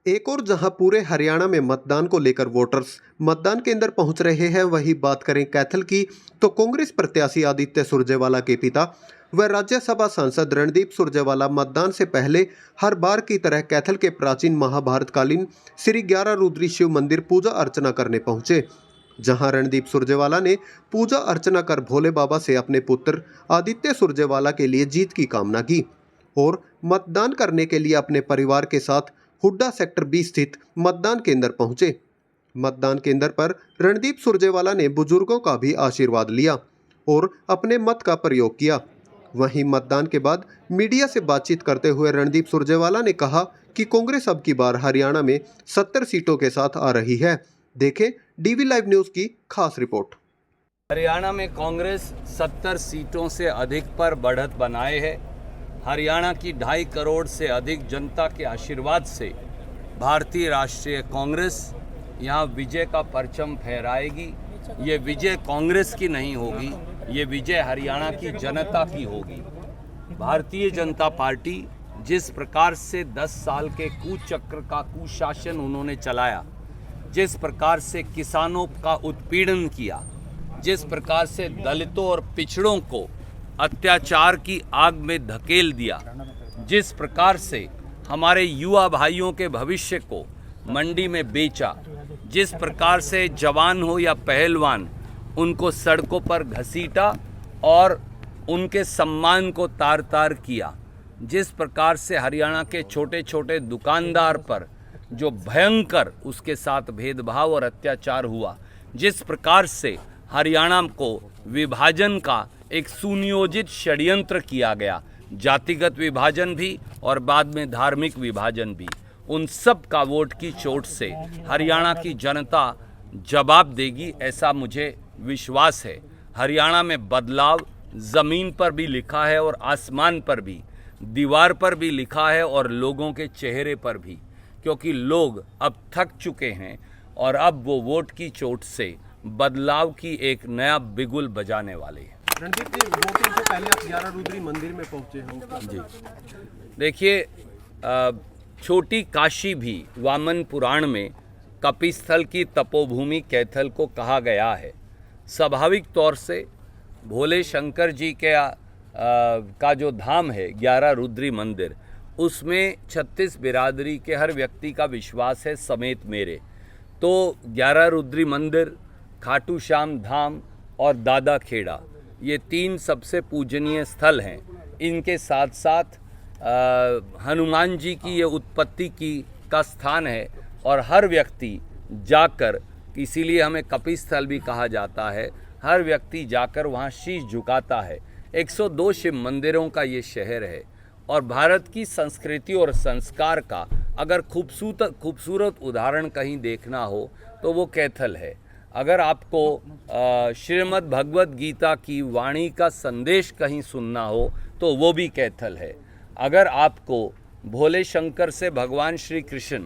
एक और जहां पूरे हरियाणा में मतदान को लेकर वोटर्स मतदान केंद्र पहुंच रहे हैं, वहीं बात करें कैथल की तो कांग्रेस प्रत्याशी आदित्य सुरजेवाला के पिता व राज्यसभा सांसद रणदीप सुरजेवाला मतदान से पहले हर बार की तरह कैथल के प्राचीन महाभारतकालीन श्री 11 रुद्री शिव मंदिर पूजा अर्चना करने पहुंचे, जहां रणदीप सुरजेवाला ने पूजा अर्चना कर भोले बाबा से अपने पुत्र आदित्य सुरजेवाला के लिए जीत की कामना की और मतदान करने के लिए अपने परिवार के साथ हुड्डा सेक्टर 20 स्थित मतदान केंद्र पहुंचे। मतदान केंद्र पर रणदीप सुरजेवाला ने बुजुर्गों का भी आशीर्वाद लिया और अपने मत का प्रयोग किया। वहीं मतदान के बाद मीडिया से बातचीत करते हुए रणदीप सुरजेवाला ने कहा कि कांग्रेस अब की बार हरियाणा में 70 सीटों के साथ आ रही है। देखें डीवी लाइव न्यूज की खास रिपोर्ट। हरियाणा में कांग्रेस 70 सीटों से अधिक पर बढ़त बनाए है। हरियाणा की 2.5 करोड़ से अधिक जनता के आशीर्वाद से भारतीय राष्ट्रीय कांग्रेस यहाँ विजय का परचम फहराएगी। ये विजय कांग्रेस की नहीं होगी, ये विजय हरियाणा की जनता की होगी। भारतीय जनता पार्टी जिस प्रकार से 10 साल के कुचक्र का कुशासन उन्होंने चलाया, जिस प्रकार से किसानों का उत्पीड़न किया, जिस प्रकार से दलितों और पिछड़ों को अत्याचार की आग में धकेल दिया, जिस प्रकार से हमारे युवा भाइयों के भविष्य को मंडी में बेचा, जिस प्रकार से जवान हो या पहलवान उनको सड़कों पर घसीटा और उनके सम्मान को तार तार किया, जिस प्रकार से हरियाणा के छोटे छोटे दुकानदार पर जो भयंकर उसके साथ भेदभाव और अत्याचार हुआ, जिस प्रकार से हरियाणा को विभाजन का एक सुनियोजित षड्यंत्र किया गया, जातिगत विभाजन भी और बाद में धार्मिक विभाजन भी, उन सब का वोट की चोट से हरियाणा की जनता जवाब देगी, ऐसा मुझे विश्वास है। हरियाणा में बदलाव ज़मीन पर भी लिखा है और आसमान पर भी, दीवार पर भी लिखा है और लोगों के चेहरे पर भी, क्योंकि लोग अब थक चुके हैं और अब वो वोट की चोट से बदलाव की एक नया बिगुल बजाने वाले हैं। रणदीप जी, वोटिंग से पहले आप 11 रुद्री मंदिर में पहुंचे हैं जी, देखिए, छोटी काशी भी वामन पुराण में कपिस्थल की तपोभूमि कैथल को कहा गया है। स्वाभाविक तौर से भोले शंकर जी के का जो धाम है 11 रुद्री मंदिर, उसमें 36 बिरादरी के हर व्यक्ति का विश्वास है समेत मेरे। तो 11 रुद्री मंदिर, खाटू श्याम धाम और दादा खेड़ा, ये 3 सबसे पूजनीय स्थल हैं। इनके साथ साथ हनुमान जी की ये उत्पत्ति का स्थान है और हर व्यक्ति जाकर, इसीलिए हमें कपिस्थल भी कहा जाता है, हर व्यक्ति जाकर वहाँ शीश झुकाता है। 102 शिव मंदिरों का ये शहर है और भारत की संस्कृति और संस्कार का अगर खूबसूरत उदाहरण कहीं देखना हो तो वो कैथल है। अगर आपको श्रीमद् भगवत गीता की वाणी का संदेश कहीं सुनना हो तो वो भी कैथल है। अगर आपको भोले शंकर से भगवान श्री कृष्ण,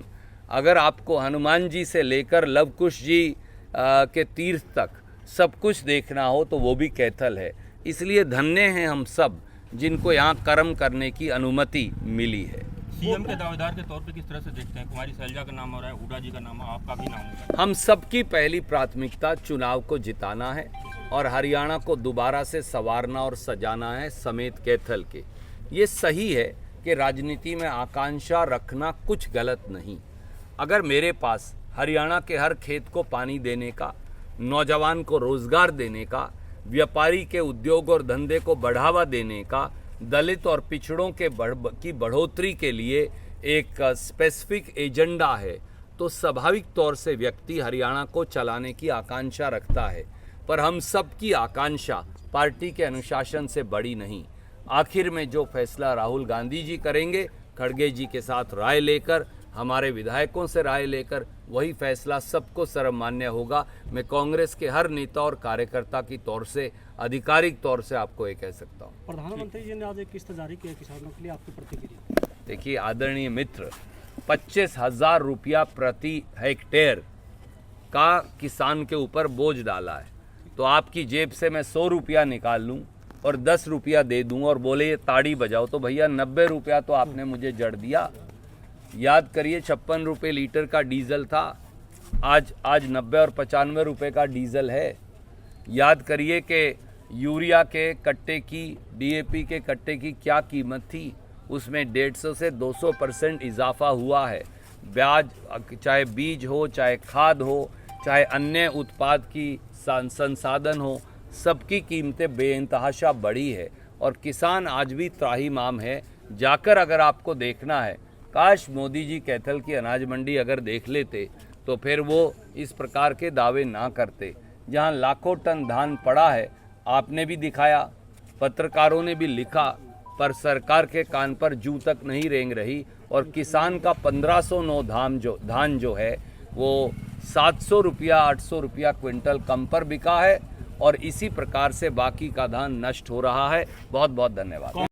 अगर आपको हनुमान जी से लेकर लव कुश जी के तीर्थ तक सब कुछ देखना हो तो वो भी कैथल है। इसलिए धन्य हैं हम सब जिनको यहाँ कर्म करने की अनुमति मिली है। सीएम के दावेदार के तौर पे किस तरह से देखते हैं? कुमारी शैलजा का नाम हो रहा है, हुड्डा जी का नाम, आपका भी नाम है। हम सबकी पहली प्राथमिकता चुनाव को जिताना है और हरियाणा को दोबारा से संवारना और सजाना है, समेत कैथल के। ये सही है कि राजनीति में आकांक्षा रखना कुछ गलत नहीं। अगर मेरे पास हरियाणा के हर खेत को पानी देने का, नौजवान को रोजगार देने का, व्यापारी के उद्योग और धंधे को बढ़ावा देने का, दलित और पिछड़ों की बढ़ोतरी के लिए एक स्पेसिफिक एजेंडा है, तो स्वाभाविक तौर से व्यक्ति हरियाणा को चलाने की आकांक्षा रखता है। पर हम सब की आकांक्षा पार्टी के अनुशासन से बड़ी नहीं। आखिर में जो फैसला राहुल गांधी जी करेंगे, खड़गे जी के साथ राय लेकर, हमारे विधायकों से राय लेकर, वही फैसला सबको सर्वमान्य होगा। मैं कांग्रेस के हर नेता और कार्यकर्ता की तौर से, आधिकारिक तौर से आपको ये कह सकता हूँ। प्रधानमंत्री जी ने आज एक किस्त जारी किया किसानों के लिए, आपकी प्रतिक्रिया? देखिए आदरणीय मित्र, 25,000 रुपया प्रति हेक्टेयर का किसान के ऊपर बोझ डाला है। तो आपकी जेब से मैं 100 रुपया निकाल लूँ और 10 रुपया दे दूँ और बोले ये ताड़ी बजाओ, तो भैया 90 रुपया तो आपने मुझे जड़ दिया। याद करिए 56 रुपये लीटर का डीजल था, आज 90 और 95 रुपये का डीजल है। याद करिए कि यूरिया के कट्टे की, डीएपी के कट्टे की क्या कीमत थी, उसमें 150 से 200% इजाफा हुआ है। ब्याज, चाहे बीज हो, चाहे खाद हो, चाहे अन्य उत्पाद की संसाधन हो, सबकी कीमतें बेइंतहाशा बढ़ी है और किसान आज भी त्राहिमाम है। जाकर अगर आपको देखना है, काश मोदी जी कैथल की अनाज मंडी अगर देख लेते तो फिर वो इस प्रकार के दावे ना करते। जहां लाखों टन धान पड़ा है, आपने भी दिखाया, पत्रकारों ने भी लिखा, पर सरकार के कान पर जू तक नहीं रेंग रही और किसान का 1509 धान जो है वो 700 रुपया 800 रुपया क्विंटल कम पर बिका है और इसी प्रकार से बाकी का धान नष्ट हो रहा है। बहुत बहुत धन्यवाद।